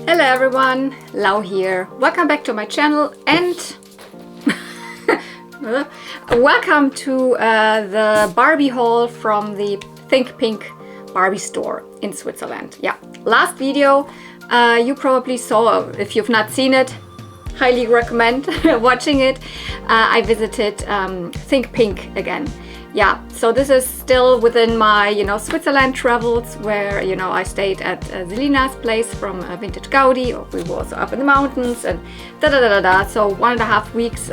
Hello everyone, Lau here. Welcome back to my channel and welcome to the Barbie haul from the Pink Barbie store in Switzerland. Yeah, last video you probably saw. If you've not seen it, highly recommend watching it. I visited Pink again. Yeah, so this is still within my, Switzerland travels, where, I stayed at Selina's place from Vintage Gaudi. We were also up in the mountains and da-da-da-da-da. So 1.5 weeks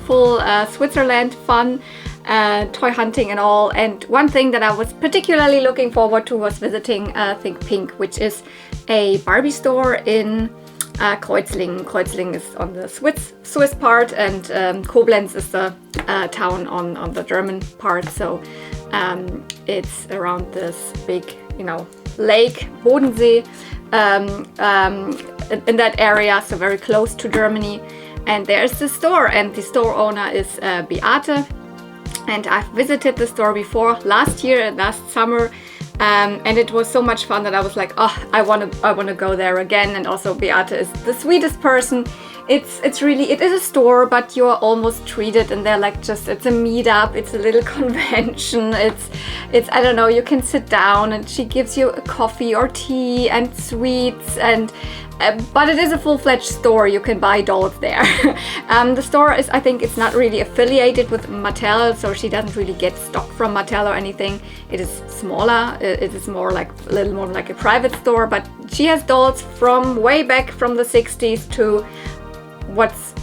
full Switzerland fun, toy hunting and all. And one thing that I was particularly looking forward to was visiting Pink, which is a Barbie store in Kreuzlingen. Kreuzlingen is on the Swiss part, and Koblenz is the town on the German part. So it's around this big, lake, Bodensee, in that area, so very close to Germany. And there's the store, and the store owner is Beate. And I've visited the store before last summer. And it was so much fun that I was like, oh, I want to go there again. And also Beate is the sweetest person. It is a store, but you're almost treated, and they're like, it's a meetup, it's a little convention, it's I don't know, you can sit down and she gives you a coffee or tea and sweets, and but it is a full-fledged store. You can buy dolls there. The store is, I think, it's not really affiliated with Mattel, so she doesn't really get stock from Mattel or anything. It is smaller. It is more like a little more like a private store, but she has dolls from way back from the 60s to what's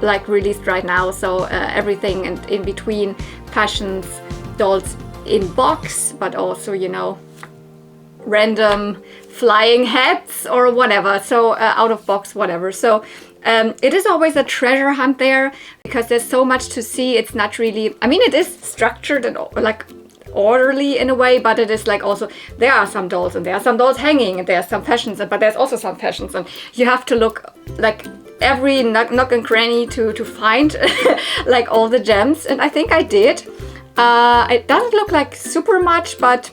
like released right now. So everything and in between, fashions, dolls in box, but also random flying hats or whatever, so out of box, whatever. So it is always a treasure hunt there because there's so much to see. It's not really, I mean, it is structured and like orderly in a way, but it is like also there are some dolls and there are some dolls hanging and there are some fashions, but there's also some fashions, and you have to look like every nook and cranny to find like all the gems, and I think I did. It doesn't look like super much, but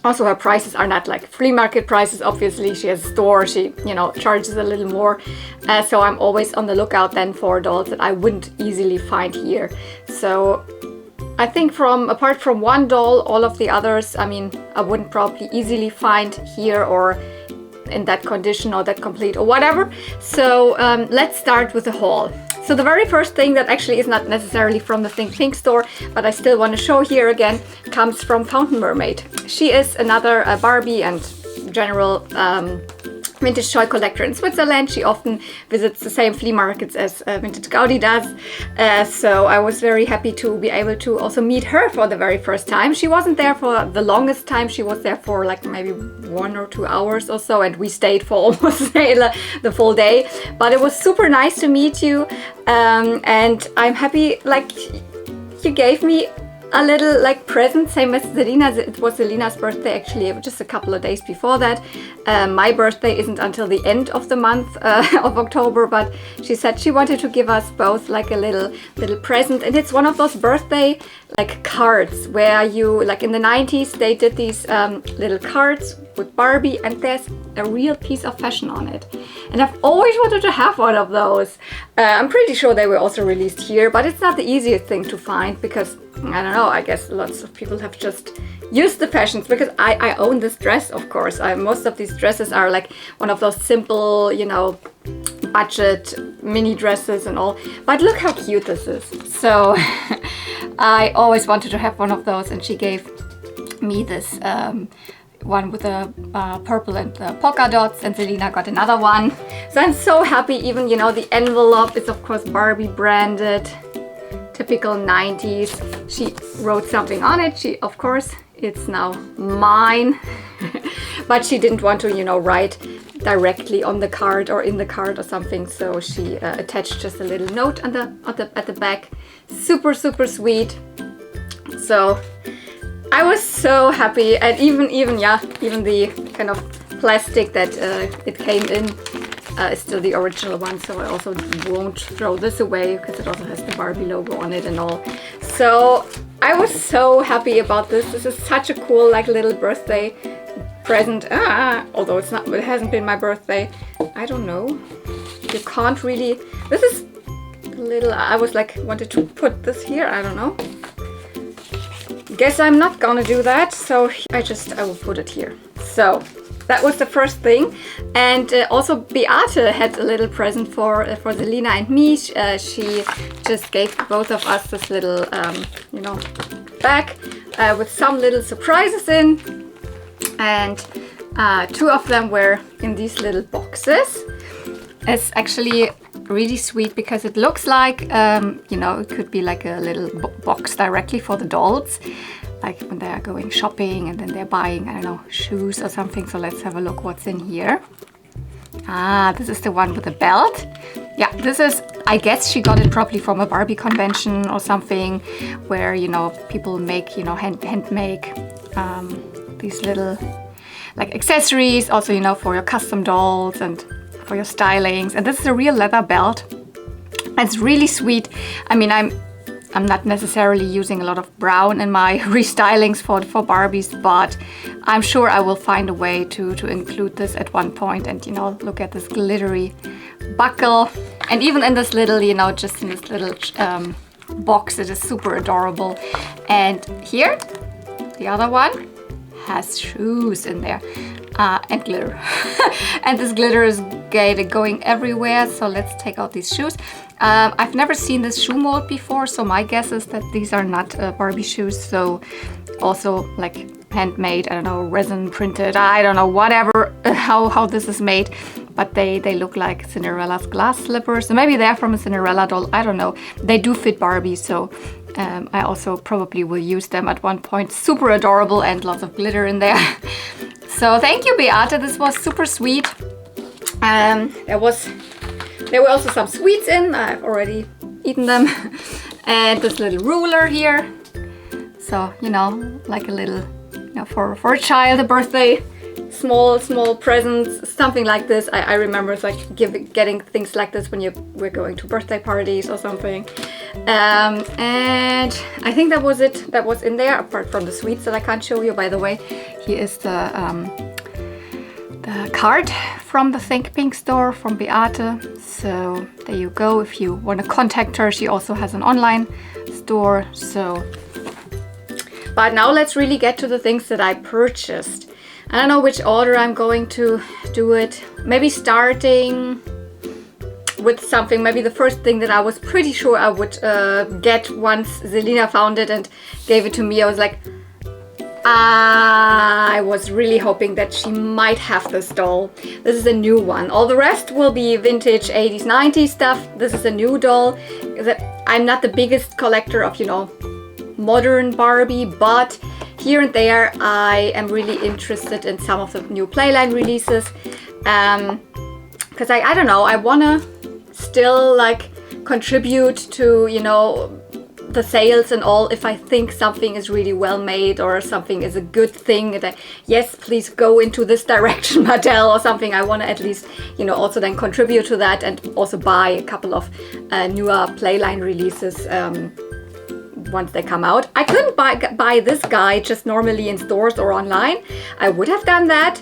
also her prices are not like flea market prices. Obviously she has a store, she charges a little more, so I'm always on the lookout then for dolls that I wouldn't easily find here. So I think apart from one doll, all of the others, I mean, I wouldn't probably easily find here or in that condition or that complete or whatever. So let's start with the haul. So the very first thing that actually is not necessarily from the Pink store, but I still want to show here again, comes from Fountain Mermaid. She is another Barbie and general vintage toy collector in Switzerland. She often visits the same flea markets as Vintage Gaudi does. So I was very happy to be able to also meet her for the very first time. She wasn't there for the longest time. She was there for like maybe 1 or 2 hours or so, and we stayed for almost the full day. But it was super nice to meet you, and I'm happy like you gave me a little like present, same as Selina's. It was Selina's birthday actually, just a couple of days before that. My birthday isn't until the end of the month of October, but she said she wanted to give us both like a little present, and it's one of those birthday like cards where you, like in the 90s they did these little cards with Barbie, and there's a real piece of fashion on it, and I've always wanted to have one of those. I'm pretty sure they were also released here, but it's not the easiest thing to find because I don't know, I guess lots of people have just used the fashions, because I own this dress, of course. Most of these dresses are like one of those simple, budget mini dresses and all, but look how cute this is. So I always wanted to have one of those, and she gave me this one with the purple and the polka dots, and Selina got another one. So I'm so happy. Even the envelope is of course Barbie branded, typical 90s. She wrote something on it. Of course it's now mine, but she didn't want to write directly on the card or in the card or something, so she attached just a little note at the back. Super sweet. So I was so happy, and even the kind of plastic that it came in is still the original one, so I also won't throw this away because it also has the Barbie logo on it and all. So I was so happy about this. This is such a cool like little birthday present. Although it hasn't been my birthday. I don't know. You can't really. This is a little. I was like wanted to put this here. I don't know. Guess I'm not gonna do that. So I will put it here. So that was the first thing. And also Beate had a little present for Selina and me. She just gave both of us this little, you know, bag with some little surprises in. And 2 of them were in these little boxes. It's actually really sweet because it looks like, you know, it could be like a little box directly for the dolls. Like when they are going shopping and then they're buying, I don't know, shoes or something. So let's have a look what's in here. This is the one with the belt. Yeah, this is, I guess she got it probably from a Barbie convention or something where, you know, people make, you know, hand make these little like accessories also, you know, for your custom dolls and for your stylings. And this is a real leather belt. It's really sweet. I mean, I'm not necessarily using a lot of brown in my restylings for Barbies, but I'm sure I will find a way to include this at one point. And, you know, look at this glittery buckle. And even in this little, you know, just in this little box, it is super adorable. And here, the other one has shoes in there and glitter. And this glitter is going everywhere. So let's take out these shoes. I've never seen this shoe mold before, so my guess is that these are not Barbie shoes. So also like handmade, I don't know, resin printed, I don't know, whatever, how this is made. But they look like Cinderella's glass slippers. So maybe they're from a Cinderella doll, I don't know. They do fit Barbie, so I also probably will use them at one point. Super adorable and lots of glitter in there. So thank you, Beate, this was super sweet. There were also some sweets in. I've already eaten them. And this little ruler here. So, you know, like a little, you know, for a child, a birthday, small presents, something like this. I remember it's like getting things like this when we're going to birthday parties or something. And I think that was it that was in there, apart from the sweets that I can't show you. By the way, here is the card from the Think Pink store from Beate. So there you go. If you want to contact her, she also has an online store. So, but now let's really get to the things that I purchased. I don't know which order I'm going to do it. Maybe starting with something, maybe the first thing that I was pretty sure I would get once Selina found it and gave it to me. I was like, I was really hoping that she might have this doll. This is a new one. All the rest will be vintage 80s, 90s stuff. This is a new doll. I'm not the biggest collector of, you know, modern Barbie, but here and there I am really interested in some of the new Playline releases. Because I don't know, I wanna still like contribute to, you know, the sales and all. If I think something is really well made or something is a good thing, that yes, please go into this direction, Mattel, or something, I want to at least, you know, also then contribute to that and also buy a couple of newer Playline releases once they come out. I couldn't buy this guy just normally in stores or online. I would have done that.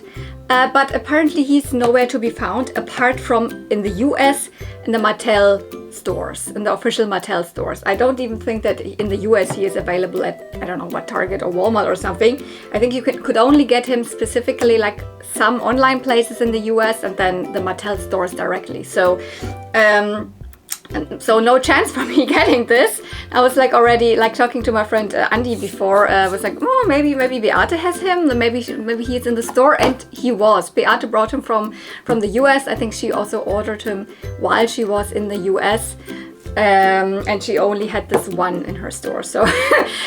But apparently he's nowhere to be found apart from in the US in the Mattel stores, in the official Mattel stores. I don't even think that in the US he is available at, I don't know what, Target or Walmart or something. I think you could only get him specifically like some online places in the US and then the Mattel stores directly. So so no chance for me getting this. I was like already like talking to my friend Andy before. Was like, oh, maybe Beate has him. Maybe he's in the store, and he was. Beate brought him from the US. I think she also ordered him while she was in the US. And she only had this one in her store, so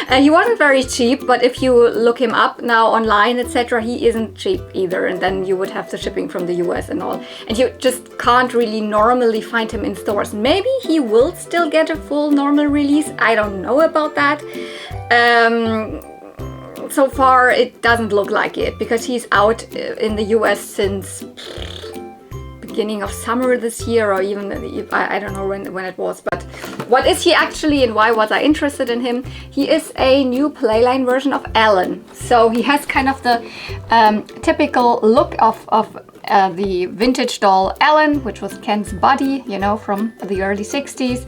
he wasn't very cheap. But if you look him up now online, etc., he isn't cheap either. And then you would have the shipping from the US and all, and you just can't really normally find him in stores. Maybe he will still get a full normal release. I don't know about that. So far, it doesn't look like it because he's out in the US since beginning of summer this year, or even I don't know when it was, but what is he actually and why was I interested in him? He is a new playline version of Allan. So he has kind of the typical look of the vintage doll Allan, which was Ken's buddy, you know, from the early 60s.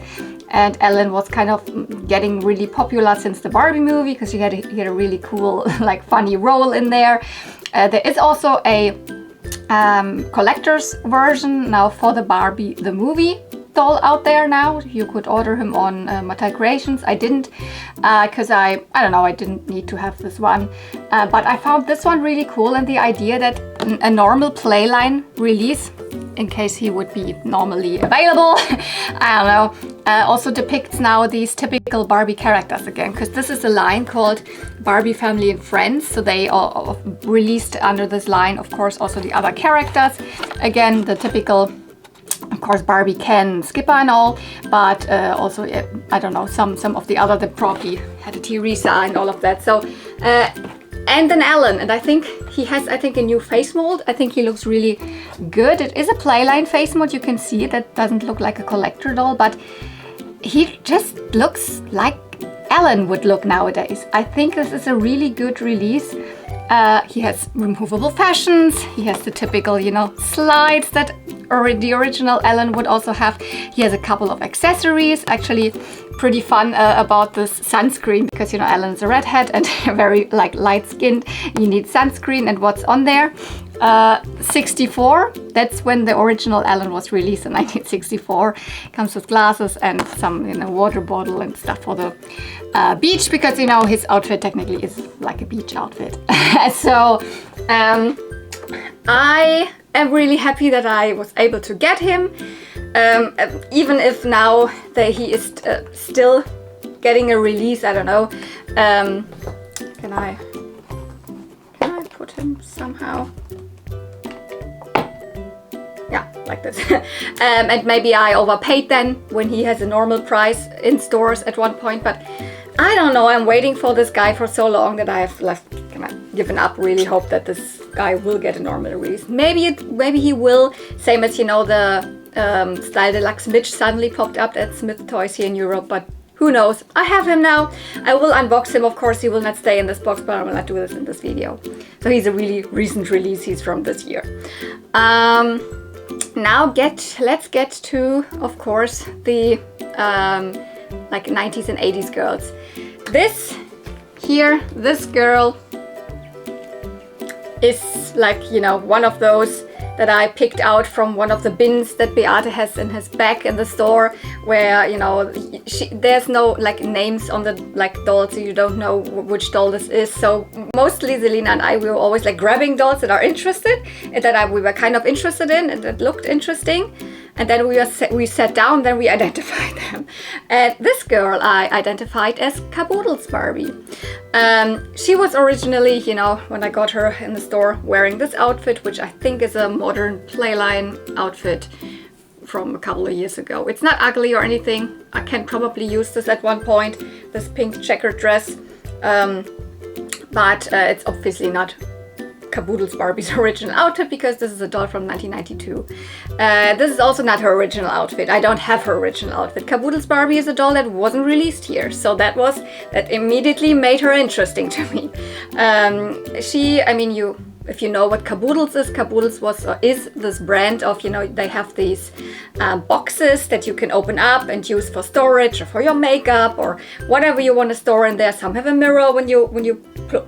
And Allan was kind of getting really popular since the Barbie movie because he had a really cool, like, funny role in there. There is also a collector's version now for the Barbie the movie doll out there now. You could order him on Mattel Creations. I didn't because I don't know, I didn't need to have this one, but I found this one really cool, and the idea that a normal playline release, in case he would be normally available, I don't know, also depicts now these typical Barbie characters again, because this is a line called Barbie Family and Friends, so they are released under this line, of course, also the other characters. Again, the typical, of course, Barbie, Ken, Skipper and all, but also, I don't know, some of the other that probably had a Teresa and all of that. So, and then Allan, and I think he has, a new face mold. I think he looks really good. It is a playline face mold. You can see that doesn't look like a collector doll, but he just looks like Allan would look nowadays. I think this is a really good release. He has removable fashions. He has the typical, you know, slides that the original Allan would also have. He has a couple of accessories. Actually, pretty fun about this sunscreen, because, you know, Allan's a redhead and very, like, light-skinned. You need sunscreen, and what's on there? 64. That's when the original Allan was released in 1964. Comes with glasses and some, you know, water bottle and stuff for the beach, because, you know, his outfit technically is like a beach outfit. So I am really happy that I was able to get him, even if now that he is still getting a release. I don't know. Can I put him somehow? Yeah, like this. And maybe I overpaid then when he has a normal price in stores at one point, but I don't know. I'm waiting for this guy for so long that I have given up. Really hope that this guy will get a normal release. Maybe he will. Same as, you know, the Style Deluxe Mitch suddenly popped up at Smith Toys here in Europe, but who knows? I have him now. I will unbox him. Of course, he will not stay in this box, but I will not do this in this video. So he's a really recent release. He's from this year. Now let's get to, of course, the like 90s and 80s girls. This girl is, like, you know, one of those that I picked out from one of the bins that Beate has in his back in the store, where, you know, there's no, like, names on the, like, dolls, so you don't know which doll this is. So mostly Selina and I, we were always, like, grabbing dolls that are interested, and that we were kind of interested in, and that looked interesting. And then we sat down, then we identified them. And this girl I identified as Kaboodles Barbie. She was originally, you know, when I got her in the store, wearing this outfit, which I think is a modern playline outfit from a couple of years ago. It's not ugly or anything. I can probably use this at one point, this pink checkered dress. But it's obviously not Kaboodles Barbie's original outfit, because this is a doll from 1992. This is also not her original outfit. I don't have her original outfit. Kaboodles Barbie is a doll that wasn't released here, so that immediately made her interesting to me. If you know what Kaboodles is, Kaboodles is this brand of, you know, they have these boxes that you can open up and use for storage or for your makeup or whatever you want to store in there. Some have a mirror when you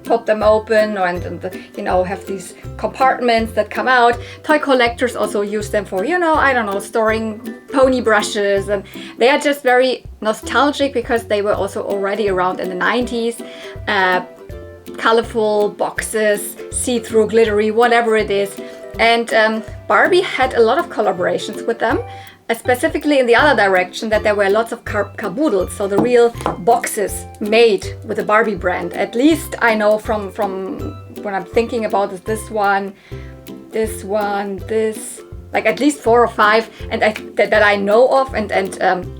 pop them open, and you know, have these compartments that come out. Toy collectors also use them for, you know, I don't know, storing pony brushes, and they are just very nostalgic because they were also already around in the 90s. Colorful boxes, see-through, glittery, whatever it is. And Barbie had a lot of collaborations with them, specifically in the other direction, that there were lots of Kaboodles, so the real boxes made with the Barbie brand. At least I know from when I'm thinking about this one, like at least 4 or 5, and that I know of, and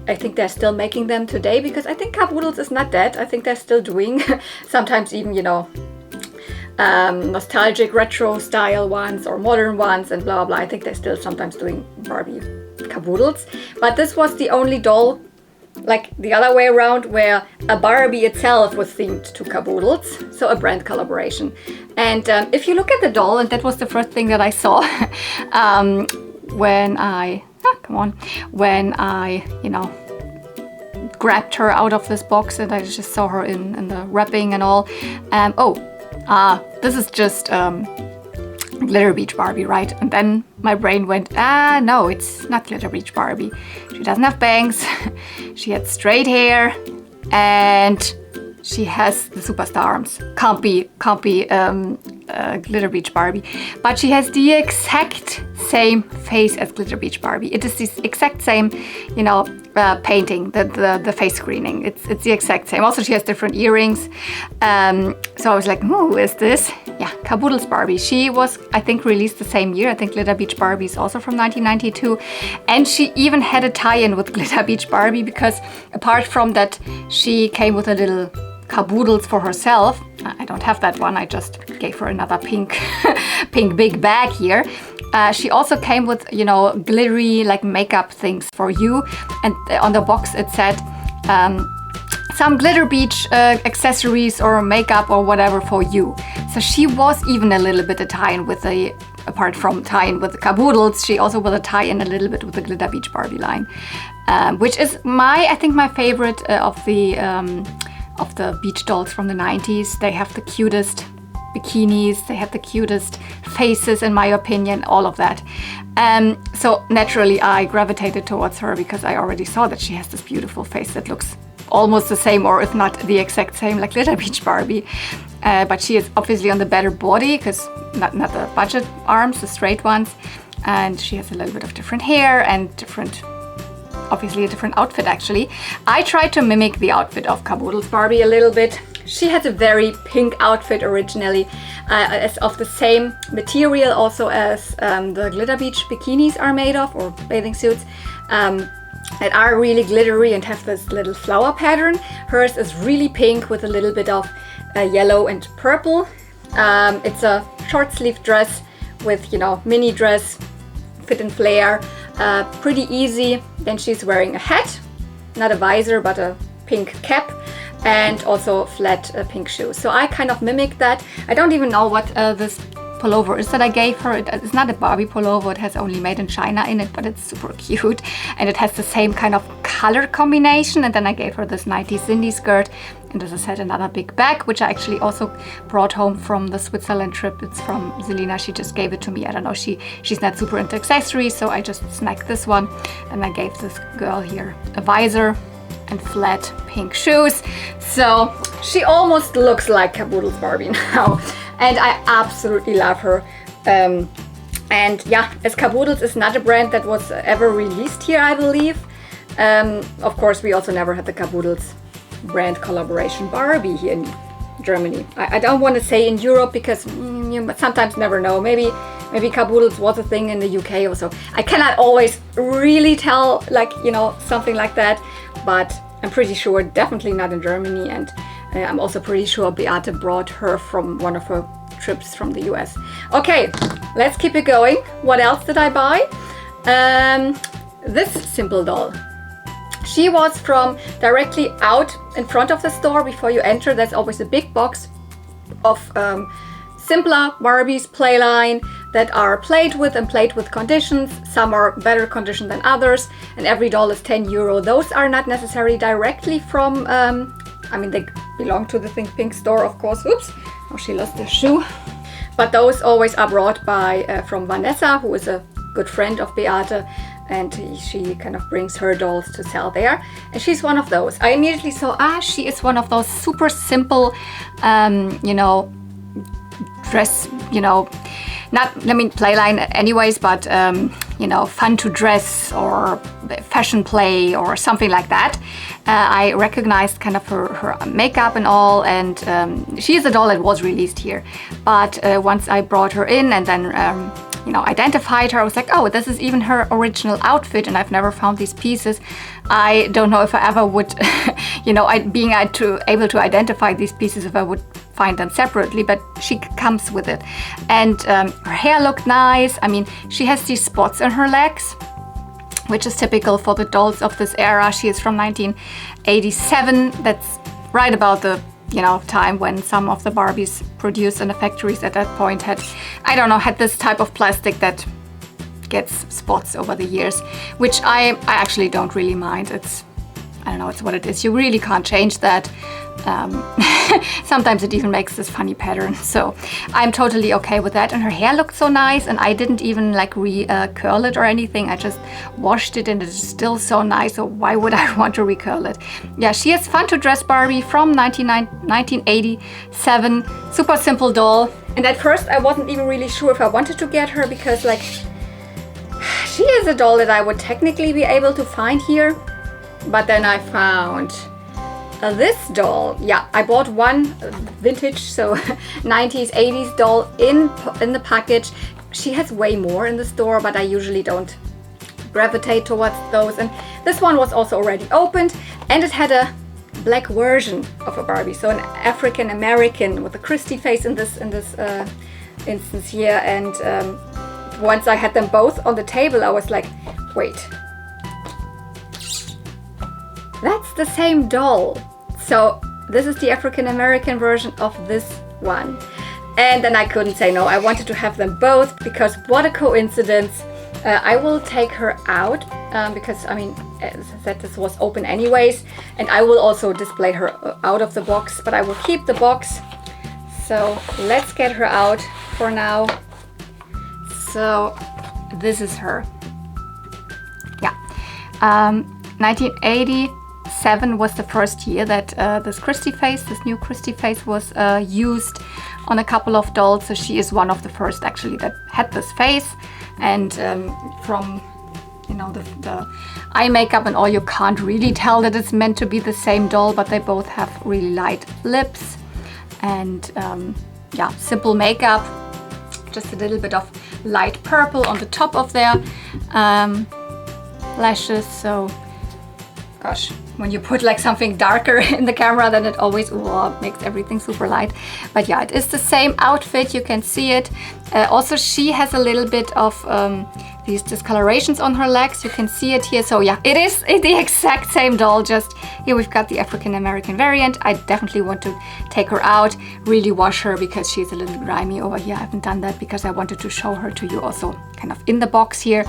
I think they're still making them today, because I think Kaboodles is not dead. I think they're still doing sometimes even, you know, nostalgic retro style ones or modern ones and blah blah. I think they're still sometimes doing Barbie Kaboodles, but this was the only doll like the other way around, where a Barbie itself was themed to Kaboodles, so a brand collaboration. And if you look at the doll, and that was the first thing that I saw when I, you know, grabbed her out of this box, and I just saw her in the wrapping and all. This is just Glitter Beach Barbie, right? And then my brain went, no, it's not Glitter Beach Barbie. She doesn't have bangs, she had straight hair, and she has the superstar arms. Can't be Glitter Beach Barbie. But she has the exact same face as Glitter Beach Barbie. It is the exact same, you know, painting, the face screening. It's the exact same. Also, she has different earrings. So I was like, who is this? Yeah, Kaboodles Barbie. She was, I think, released the same year. I think Glitter Beach Barbie is also from 1992. And she even had a tie-in with Glitter Beach Barbie, because apart from that, she came with a little Kaboodles for herself. I don't have that one. I just gave her another pink big bag here. She also came with, you know, glittery like makeup things for you. And on the box it said some Glitter Beach accessories or makeup or whatever for you. So she was even a little bit a tie-in with the, apart from tie-in with the Kaboodles, she also was a tie-in a little bit with the Glitter Beach Barbie line, which is I think my favorite of the beach dolls from the 90s. They have the cutest bikinis, they have the cutest faces, in my opinion, all of that. So naturally I gravitated towards her because I already saw that she has this beautiful face that looks almost the same, or if not the exact same, like Glitter Beach Barbie. But she is obviously on the better body, because not the budget arms, the straight ones. And she has a little bit of different hair and obviously a different outfit actually. I tried to mimic the outfit of Kaboodles Barbie a little bit. She had a very pink outfit originally, as of the same material also as the Glitter Beach bikinis are made of, or bathing suits, that are really glittery and have this little flower pattern. Hers is really pink with a little bit of yellow and purple. It's a short sleeve dress with, you know, mini dress, fit and flare. Pretty easy. Then she's wearing a hat, not a visor, but a pink cap, and also flat pink shoes. So I kind of mimicked that. I don't even know what this pullover is that I gave her. It's not a Barbie pullover, it has only made in China in it, but it's super cute. And it has the same kind of color combination. And then I gave her this 90s Cindy skirt. And as I said, another big bag, which I actually also brought home from the Swizerland trip. It's from Selina. She just gave it to me. I don't know, she's not super into accessories, so I just snagged this one. And I gave this girl here a visor and flat pink shoes. So she almost looks like Kaboodles Barbie now. And I absolutely love her. And yeah, as Kaboodles is not a brand that was ever released here, I believe. Of course, we also never had the Kaboodles brand collaboration Barbie here in Germany. I don't want to say in Europe, because you sometimes never know. Maybe Kaboodles was a thing in the UK or so. I cannot always really tell, like, you know, something like that. But I'm pretty sure definitely not in Germany. And I'm also pretty sure Beate brought her from one of her trips from the US. Okay, let's keep it going. What else did I buy? This simple doll. She was from directly out in front of the store. Before you enter, there's always a big box of simpler Barbies playline that are played with and played with conditions. Some are better condition than others, and every doll is 10 euro. Those are not necessarily directly from, I mean, they belong to the Think Pink store, of course. Oops, oh, she lost the shoe. But those always are brought by from Vanessa, who is a good friend of Beate, and she kind of brings her dolls to sell there. And she's one of those. I immediately saw, she is one of those super simple, you know, dress, you know, not, I mean, playline anyways, but, you know, fun to dress or fashion play or something like that. I recognized kind of her makeup and all, and she is a doll that was released here. But once I brought her in and then, you know, identified her, I was like, oh, this is even her original outfit, and I've never found these pieces. I don't know if I ever would, you know, being able to identify these pieces, if I would find them separately, but she comes with it. And her hair looked nice. I mean, she has these spots on her legs, which is typical for the dolls of this era. She is from 1987. That's right about the time when some of the Barbies produced in the factories at that point had, I don't know, had this type of plastic that gets spots over the years, which I actually don't really mind. I don't know, it's what it is. You really can't change that. Sometimes it even makes this funny pattern, so I'm totally okay with that. And her hair looked so nice, and I didn't even like curl it or anything. I just washed it and it's still so nice, so why would I want to recurl it? Yeah, she is Fun to Dress Barbie from 1987. Super simple doll. And at first I wasn't even really sure if I wanted to get her, because like she is a doll that I would technically be able to find here, but then I found this doll. Yeah, I bought one vintage, so 90s, 80s doll in the package. She has way more in the store, but I usually don't gravitate towards those. And this one was also already opened, and it had a black version of a Barbie, so an African American with a Christie face in this instance here. And once I had them both on the table, I was like, wait, that's the same doll. So this is the African American version of this one. And then I couldn't say no. I wanted to have them both, because what a coincidence. I will take her out because, I mean, as I said, this was open anyways. And I will also display her out of the box, but I will keep the box. So let's get her out for now. So this is her. Yeah. 1987 was the first year that this new Christie face was used on a couple of dolls. So she is one of the first actually that had this face. And from the eye makeup and all, you can't really tell that it's meant to be the same doll, but they both have really light lips and yeah, simple makeup. Just a little bit of light purple on the top of their lashes. So gosh, when you put like something darker in the camera, then it always makes everything super light. But yeah, it is the same outfit, you can see it. Also, she has a little bit of these discolorations on her legs, you can see it here. So yeah, it is the exact same doll, just here we've got the African American variant. I definitely want to take her out, really wash her, because she's a little grimy over here. I haven't done that because I wanted to show her to you also kind of in the box here.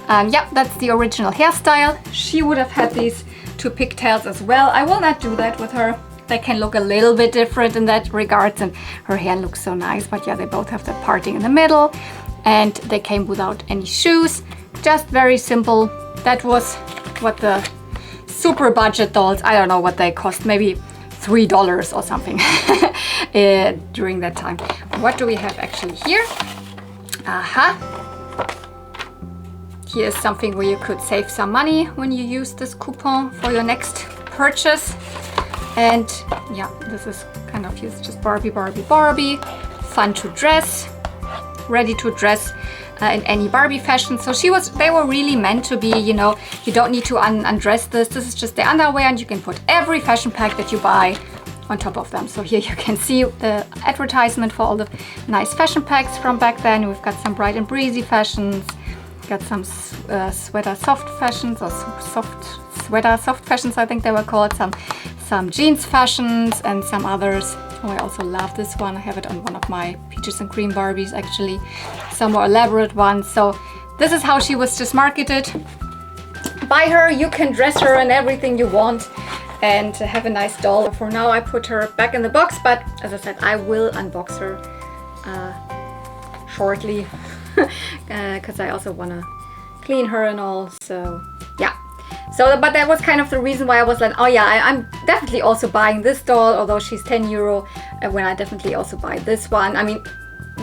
Yeah, that's the original hairstyle. She would have had these two pigtails as well. I will not do that with her. They can look a little bit different in that regards, and her hair looks so nice. But yeah, they both have the parting in the middle, and they came without any shoes. Just very simple. That was what the super budget dolls, I don't know what they cost, maybe $3 or something during that time. What do we have actually here? Here's something where you could save some money when you use this coupon for your next purchase. And yeah, this is kind of just Barbie, Barbie, Barbie. Fun to dress, ready to dress in any Barbie fashion. So they were really meant to be, you don't need to undress this. This is just the underwear, and you can put every fashion pack that you buy on top of them. So here you can see the advertisement for all the nice fashion packs from back then. We've got some bright and breezy fashions. Got some sweater soft fashions, or sweater soft fashions, I think they were called. Some jeans fashions and some others. Oh, I also love this one. I have it on one of my peaches and cream Barbies, actually. Some more elaborate ones. So this is how she was just marketed. Buy her, you can dress her in everything you want and have a nice doll. For now, I put her back in the box, but as I said, I will unbox her shortly. Because I also want to clean her and all. So yeah, but that was kind of the reason why I was like, oh yeah, I'm definitely also buying this doll, although she's €10, when I definitely also buy this one. I mean,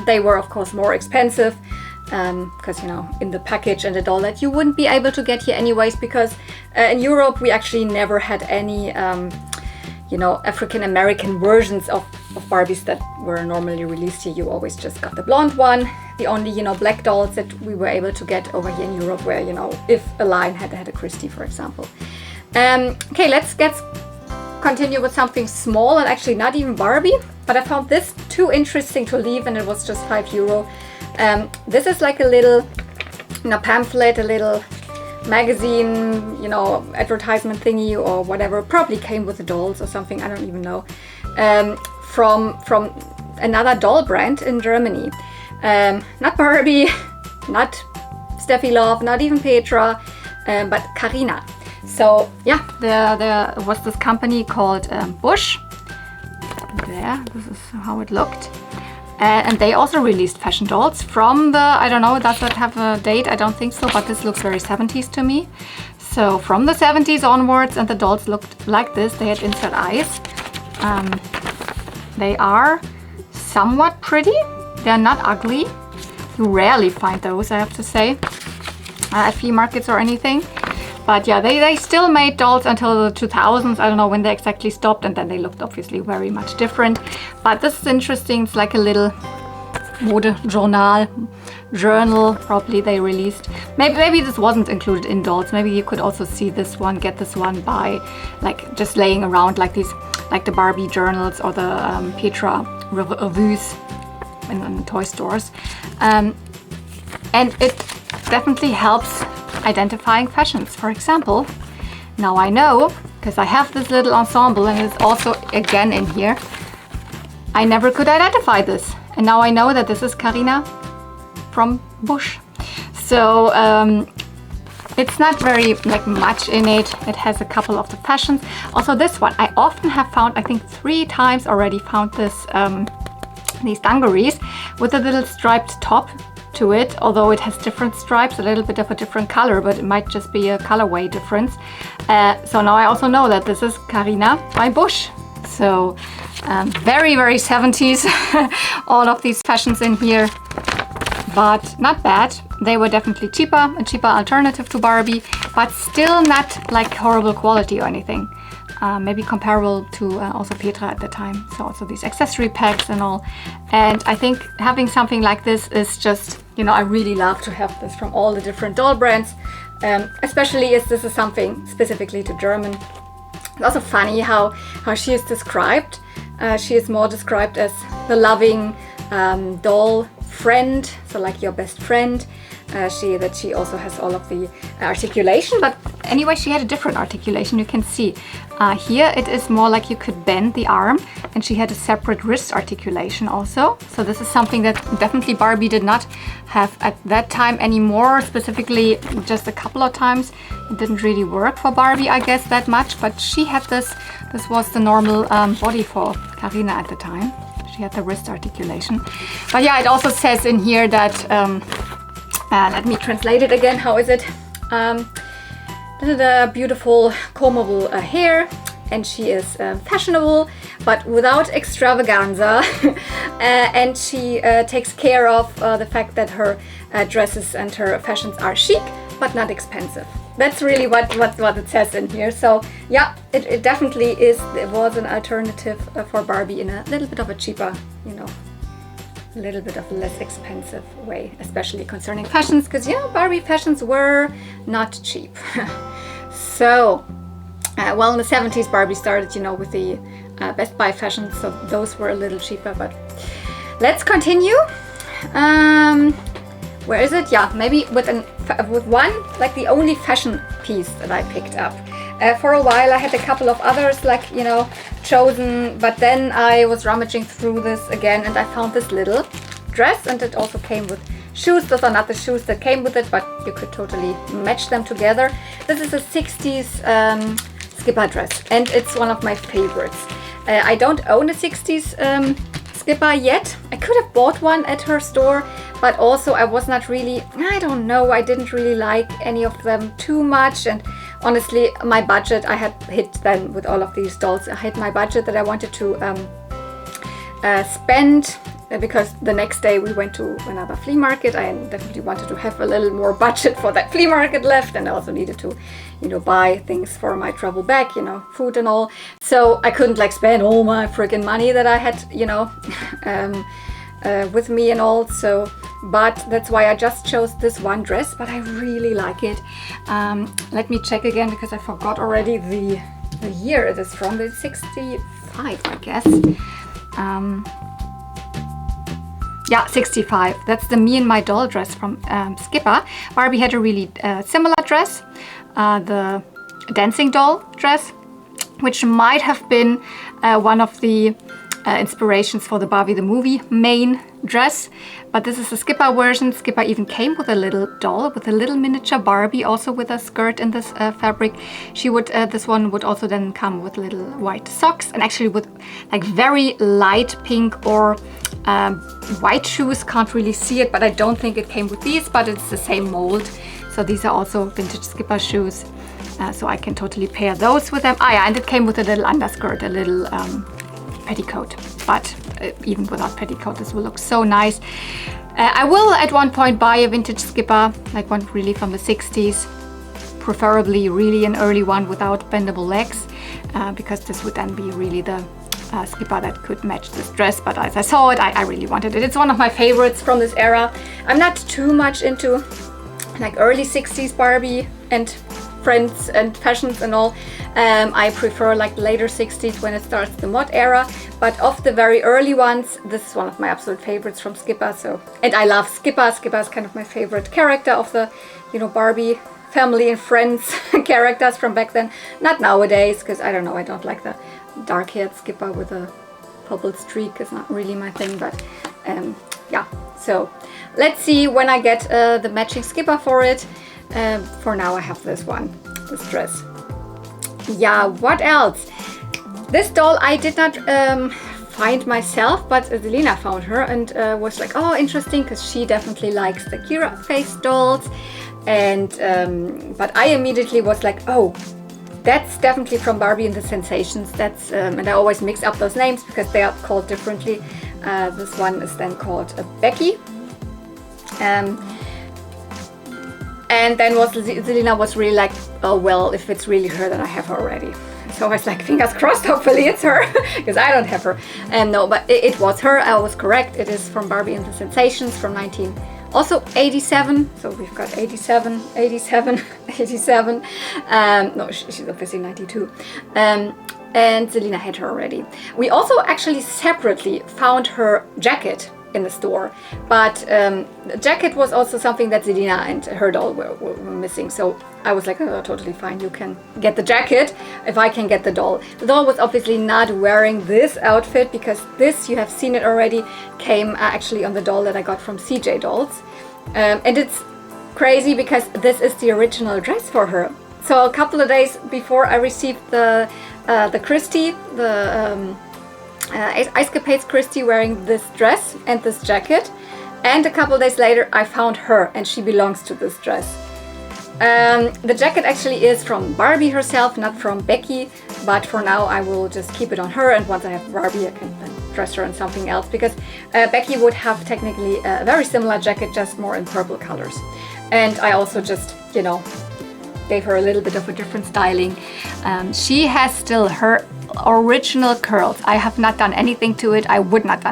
they were of course more expensive, because in the package, and a doll that you wouldn't be able to get here anyways, because in Europe we actually never had any African American versions of Barbies that were normally released here. You always just got the blonde one. The only black dolls that we were able to get over here in Europe were if Allan had a Christie, for example. Okay, let's continue with something small, and actually not even Barbie, but I found this too interesting to leave, and it was just €5. This is like a little pamphlet, a little magazine, you know, advertisement thingy or whatever. Probably came with the dolls or something, I don't even know. From another doll brand in Germany. Not Barbie, not Steffi Love, not even Petra, but Karina. So yeah, there was this company called Bush. There, this is how it looked. And they also released fashion dolls from the, I don't know, does that have a date? I don't think so, but this looks very 70s to me. So from the 70s onwards, and the dolls looked like this. They had inside eyes. They are somewhat pretty. They're not ugly. You rarely find those, I have to say, at flea markets or anything. But yeah, they still made dolls until the 2000s. I don't know when they exactly stopped, and then they looked obviously very much different. But this is interesting. It's like a little journal probably they released. Maybe this wasn't included in dolls. Maybe you could also see this one, get this one by like just laying around like these, like the Barbie journals or the Petra reviews in the toy stores. And it definitely helps identifying fashions. For example, now I know, because I have this little ensemble and it's also again in here, I never could identify this. And now I know that this is Karina from Bush. So it's not very like much in it. It has a couple of the fashions. Also this one, I often have found, I think 3 times already found this, these dungarees with a little striped top to it, although it has different stripes, a little bit of a different color, but it might just be a colorway difference. So now I also know that this is Karina by Bush. So very, very 70s, all of these fashions in here, but not bad. They were definitely cheaper, a cheaper alternative to Barbie, but still not like horrible quality or anything. Maybe comparable to also Petra at the time. So also these accessory packs and all. And I think having something like this is just, you know, I really love to have this from all the different doll brands, especially as this is something specifically to German. It's also funny how she is described. She is more described as the loving doll friend, so like your best friend. She also has all of the articulation, but anyway, she had a different articulation. You can see here it is more like you could bend the arm, and she had a separate wrist articulation also. So this is something that definitely Barbie did not have at that time anymore, specifically just a couple of times. It didn't really work for Barbie, I guess, that much, but she had this. This was the normal body for Karina at the time. She had the wrist articulation. But yeah, it also says in here that let me translate it again. How is it? The beautiful combable hair, and she is fashionable but without extravaganza. And she takes care of the fact that her dresses and her fashions are chic but not expensive. That's really what it says in here. So yeah, it definitely is. It was an alternative for Barbie in a little bit of a cheaper, you know, a little bit of a less expensive way, especially concerning fashions, because yeah, Barbie fashions were not cheap. So well, in the 70s Barbie started, you know, with the Best Buy fashions, so those were a little cheaper. But let's continue. Where is it? Yeah, maybe with one, like the only fashion piece that I picked up. For a while I had a couple of others, like, you know, chosen, but then I was rummaging through this again and I found this little dress, and it also came with shoes. Those are not the shoes that came with it, but you could totally match them together. This is a 60s skipper dress, and it's one of my favorites. I don't own a 60s skipper yet. I could have bought one at her store, but also I was not really, I don't know, I didn't really like any of them too much. And honestly, my budget, I had hit then with all of these dolls, I hit my budget that I wanted to spend, because the next day we went to another flea market. I definitely wanted to have a little more budget for that flea market left, and I also needed to, you know, buy things for my travel bag, you know, food and all. So I couldn't like spend all my freaking money that I had, you know, with me and all. So, but that's why I just chose this one dress, but I really like it. Let me check again, because I forgot already the year it is from. It's 65, I guess. Yeah, 65. That's the Me and My Doll dress from Skipper. Barbie had a really similar dress, the dancing doll dress, which might have been one of the inspirations for the Barbie the movie main dress. But this is the Skipper version. Skipper even came with a little doll, with a little miniature Barbie, also with a skirt in this fabric. She would, this one would also then come with little white socks, and actually with like very light pink or white shoes. Can't really see it, but I don't think it came with these, but it's the same mold. So these are also vintage Skipper shoes. So I can totally pair those with them. Ah yeah, and it came with a little underskirt, a little petticoat. But even without petticoat, this will look so nice. I will at one point buy a vintage Skipper, like one really from the 60s. Preferably really an early one without bendable legs, because this would then be really the Skipper that could match this dress. But as I saw it, I really wanted it. It's one of my favorites from this era. I'm not too much into like early 60s Barbie and friends and fashions and all. I prefer like later 60s when it starts the mod era, but of the very early ones, this is one of my absolute favorites from Skipper. So, and I love Skipper. Skipper is kind of my favorite character of the, you know, Barbie family and friends characters from back then. Not nowadays, because I don't know, I don't like the dark-haired Skipper with a purple streak. It's not really my thing, but yeah. So let's see when I get the matching Skipper for it. For now I have this one, this dress. Yeah, what else? This doll I did not find myself, but Selina found her and was like, oh, interesting, because she definitely likes the Kira face dolls. And but I immediately was like, oh, that's definitely from Barbie and the Sensations. That's and I always mix up those names because they are called differently. This one is then called Becky. And then Selina was really like, oh well, if it's really her, then I have her already. So I was like, fingers crossed, hopefully it's her, because I don't have her. No, but it was her. I was correct. It is from Barbie and the Sensations from 1987. So we've got 87, 87, 87. No, she's obviously 92. And Selina had her already. We also actually separately found her jacket in the store, but the jacket was also something that Selina and her doll were missing. So I was like, oh, totally fine, you can get the jacket if I can get the doll. The doll was obviously not wearing this outfit, because this, you have seen it already, came actually on the doll that I got from CJ Dolls. And it's crazy because this is the original dress for her. So a couple of days before I received the Christie, the Ice Capades Christie wearing this dress and this jacket, and a couple days later I found her and she belongs to this dress. The jacket actually is from Barbie herself, not from Becky, but for now I will just keep it on her, and once I have Barbie I can then dress her in something else, because Becky would have technically a very similar jacket, just more in purple colors. And I also just, you know, gave her a little bit of a different styling. She has still her original curls. I have not done anything to it. I would not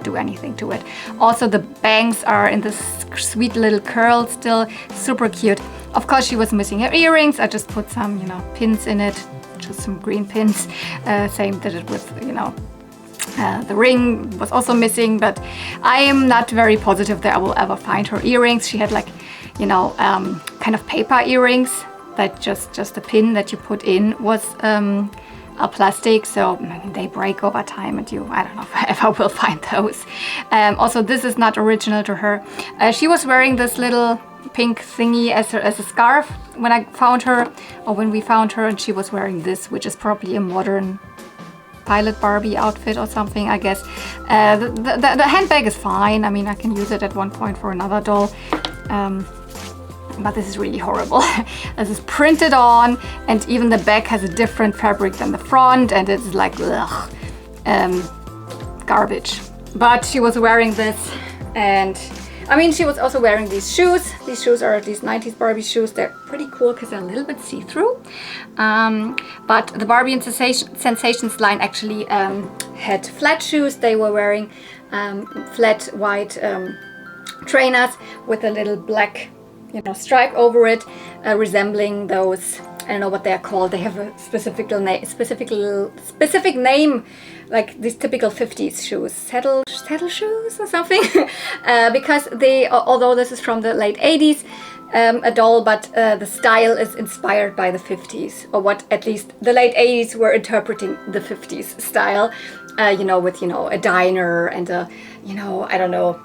do anything to it. Also, the bangs are in this sweet little curl still, super cute. Of course, she was missing her earrings. I just put some, you know, pins in it, just some green pins. Same did it with, you know, the ring was also missing, but I am not very positive that I will ever find her earrings. She had like, you know, kind of paper earrings that just a pin that you put in was a plastic, so they break over time, and I don't know if I ever will find those. Also, this is not original to her. She was wearing this little pink thingy as a scarf when I found her, or when we found her, and she was wearing this, which is probably a modern Pilot Barbie outfit or something, I guess. The handbag is fine. I mean, I can use it at one point for another doll. But this is really horrible. This is printed on, and even the back has a different fabric than the front, and it's like, ugh, garbage. But she was wearing this, and I mean, she was also wearing these shoes. These shoes are these 90s Barbie shoes. They're pretty cool because they're a little bit see-through. But the Barbie and Sensations line actually had flat shoes. They were wearing flat white trainers with a little black, you know, stripe over it, resembling those I don't know what they are called. They have a specific name, like these typical 50s shoes, saddle shoes or something. Because they, although this is from the late 80s, a doll, but the style is inspired by the 50s, or what at least the late 80s were interpreting the 50s style. You know, with, you know, a diner and a, you know, I don't know,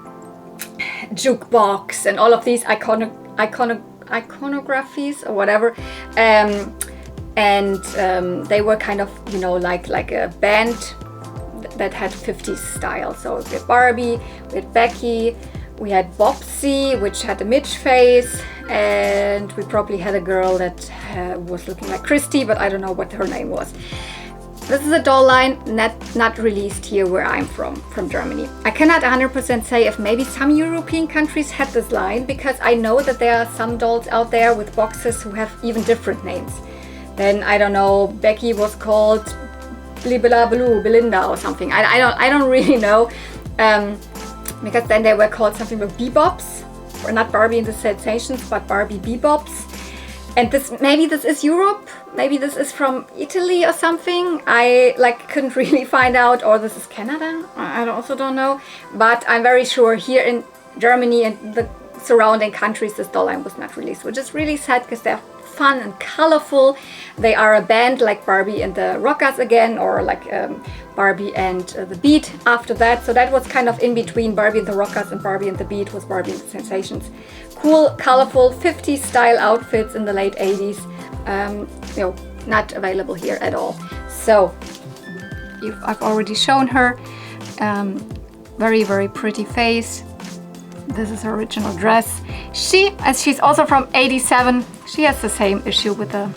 jukebox and all of these iconographies or whatever. They were kind of, you know, like a band that had 50s style. So we had Barbie, we had Becky, we had Bobsy, which had a Mitch face, and we probably had a girl that was looking like Christie, but I don't know what her name was. This is a doll line not released here where I'm from Germany. I cannot 100% say if maybe some European countries had this line, because I know that there are some dolls out there with boxes who have even different names. Then I don't know, Becky was called Belinda or something. I don't really know, because then they were called something with bebops, or not Barbie and the Sensations, but Barbie bebops. And maybe this is Europe, maybe this is from Italy or something. I couldn't really find out, or this is Canada. I also don't know, but I'm very sure here in Germany and the surrounding countries this doll line was not released, which is really sad because they're fun and colorful. They are a band like Barbie and the Rockers again, or like Barbie and the Beat after that. So that was kind of in between Barbie and the Rockers, and Barbie and the Beat was Barbie and the Sensations. Cool, colorful 50s style outfits in the late 80s. You know, not available here at all. So I've already shown her. Very, very pretty face. This is her original dress. As she's also from 87, she has the same issue with the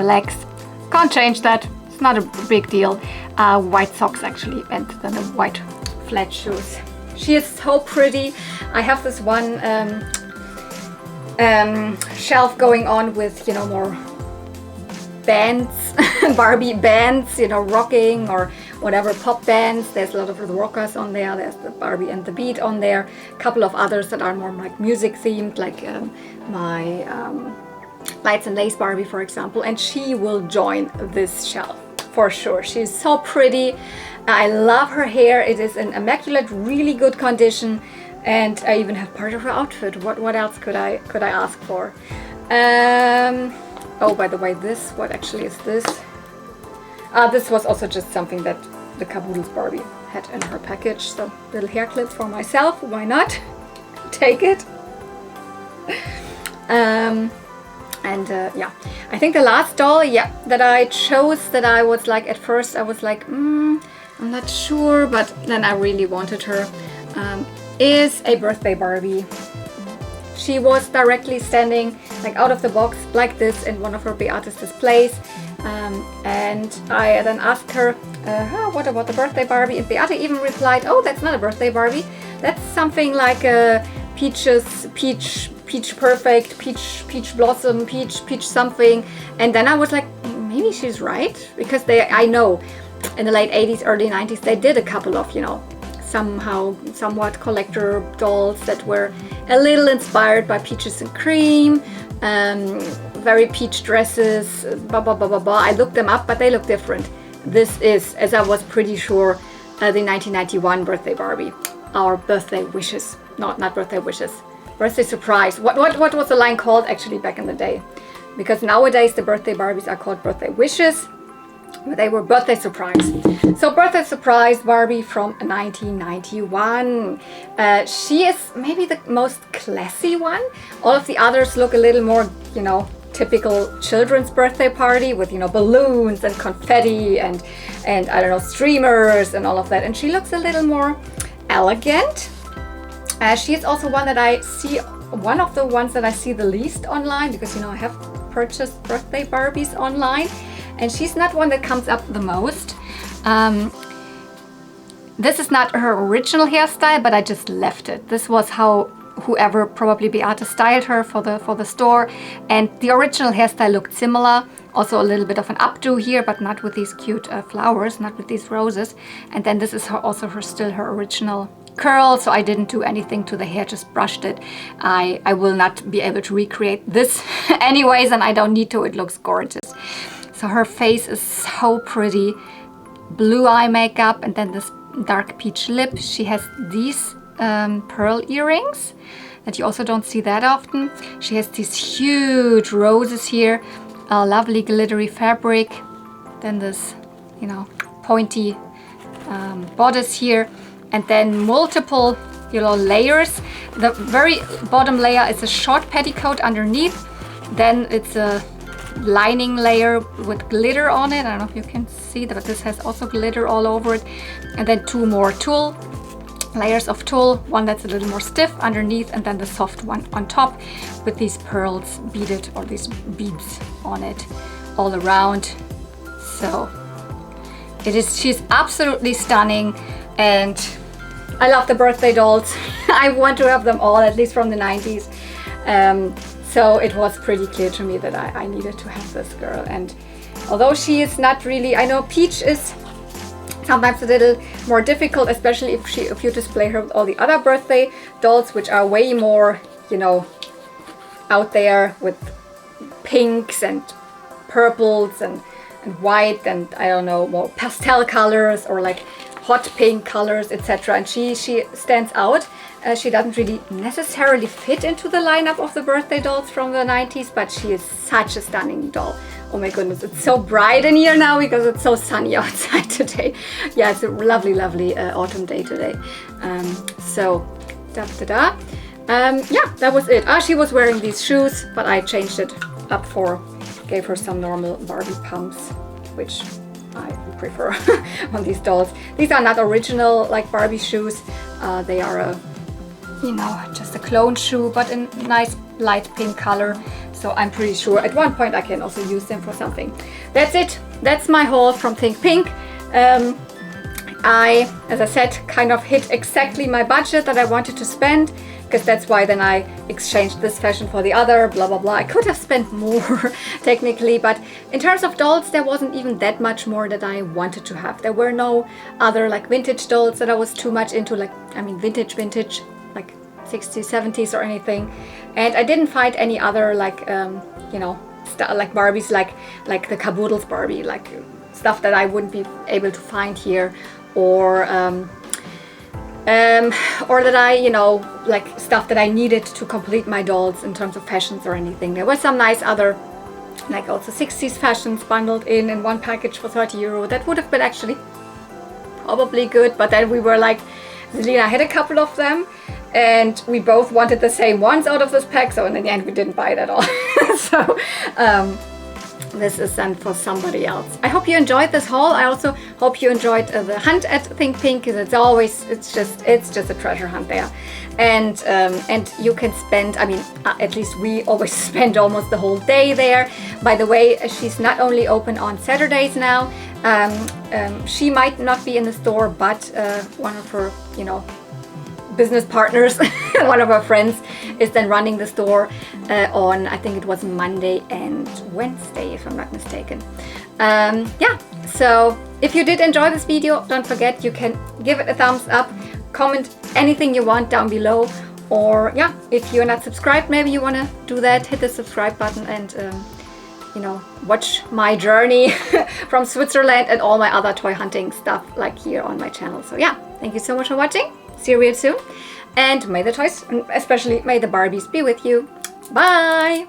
legs. Can't change that. It's not a big deal. White socks actually, and then the white flat shoes. She is so pretty. I have this one shelf going on with, you know, more bands, Barbie bands, you know, rocking or whatever, pop bands. There's a lot of the Rockers on there. There's the Barbie and the Beat on there. A couple of others that are more like music themed, like my Lights and Lace Barbie, for example. And she will join this shelf for sure. She's so pretty. I love her hair. It is in immaculate, really good condition, and I even have part of her outfit. What else could I ask for? Oh, by the way, what actually is this? This was also just something that the Kaboodles Barbie had in her package. So little hair clip for myself. Why not? Take it. Yeah, I think the last doll, that I chose, that I was like, at first I was like, I'm not sure, but then I really wanted her, is a birthday Barbie. She was directly standing like out of the box like this in one of her Beate's displays, and I then asked her, what about the birthday Barbie? And Beate even replied, oh, that's not a birthday Barbie, that's something like a peach perfect, peach blossom, peach something. And then I was like, maybe she's right, because I know in the late 80s, early 90s, they did a couple of, you know, somewhat collector dolls that were a little inspired by Peaches and Cream, very peach dresses, blah, blah, blah, blah, blah. I looked them up, but they look different. This is, as I was pretty sure, the 1991 birthday Barbie, our birthday wishes, not birthday wishes, birthday surprise. What was the line called actually back in the day? Because nowadays the birthday Barbies are called birthday wishes, but they were birthday surprise. So birthday surprise Barbie from 1991. She is maybe the most classy one. All of the others look a little more, you know, typical children's birthday party with, you know, balloons and confetti and I don't know, streamers and all of that. And she looks a little more elegant. She is also one of the ones that I see the least online, because, you know, I have purchased birthday Barbies online, and she's not one that comes up the most. This is not her original hairstyle, but I just left it. This was how whoever, probably Beate, styled her for the store, and the original hairstyle looked similar. Also a little bit of an updo here, but not with these cute flowers, not with these roses. And then this is still her original curl, so I didn't do anything to the hair, just brushed it. I will not be able to recreate this anyways, and I don't need to. It looks gorgeous. So her face is so pretty. Blue eye makeup, and then this dark peach lip. She has these pearl earrings that you also don't see that often. She has these huge roses here, a lovely glittery fabric, then this, you know, pointy bodice here, and then multiple, you know, layers. The very bottom layer is a short petticoat underneath, then it's a lining layer with glitter on it. I don't know if you can see that, but this has also glitter all over it, and then two more tulle layers of tulle, one that's a little more stiff underneath, and then the soft one on top with these pearls beaded, or these beads on it all around. So she's absolutely stunning, and I love the birthday dolls. I want to have them all, at least from the 90s. So it was pretty clear to me that I needed to have this girl. And although she is not really, I know Peach is sometimes a little more difficult, especially if you display her with all the other birthday dolls, which are way more, you know, out there with pinks and purples and white, and I don't know, more pastel colors or like hot pink colors, etc. And she stands out. She doesn't really necessarily fit into the lineup of the birthday dolls from the 90s, but she is such a stunning doll. Oh my goodness, it's so bright in here now because it's so sunny outside today. Yeah, it's a lovely, lovely autumn day today. So, yeah, that was it. She was wearing these shoes, but I changed it up gave her some normal Barbie pumps, which I prefer on these dolls. These are not original like Barbie shoes. They are you know, just a clone shoe, but in nice light pink color. So I'm pretty sure at one point I can also use them for something. That's it. That's my haul from Think Pink. I, as I said, kind of hit exactly my budget that I wanted to spend, because that's why then I exchanged this fashion for the other, blah, blah, blah. I could have spent more technically, but in terms of dolls, there wasn't even that much more that I wanted to have. There were no other like vintage dolls that I was too much into, like, I mean, vintage, like 60s, 70s or anything. And I didn't find any other like, you know, like Barbies, like the Kaboodles Barbie, like stuff that I wouldn't be able to find here, or that I, you know, like stuff that I needed to complete my dolls in terms of fashions or anything. There were some nice other, like also 60s fashions bundled in one package for €30. That would have been actually probably good, but then we were like, Selina had a couple of them, and we both wanted the same ones out of this pack, so in the end we didn't buy it at all. So this is then for somebody else. I hope you enjoyed this haul. I also hope you enjoyed the hunt at Think Pink, because it's just a treasure hunt there, and you can spend, I mean, at least we always spend almost the whole day there. By the way, she's not only open on Saturdays now. She might not be in the store, but one of her, you know, business partners, one of her friends, is then running the store on, I think it was Monday and Wednesday, if I'm not mistaken. Yeah, so if you did enjoy this video, don't forget you can give it a thumbs up, comment anything you want down below, or yeah, if you're not subscribed, maybe you want to do that, hit the subscribe button and you know, watch my journey from Switzerland and all my other toy hunting stuff like here on my channel. So yeah, thank you so much for watching. See you real soon, and may the toys, and especially may the Barbies, be with you. Bye!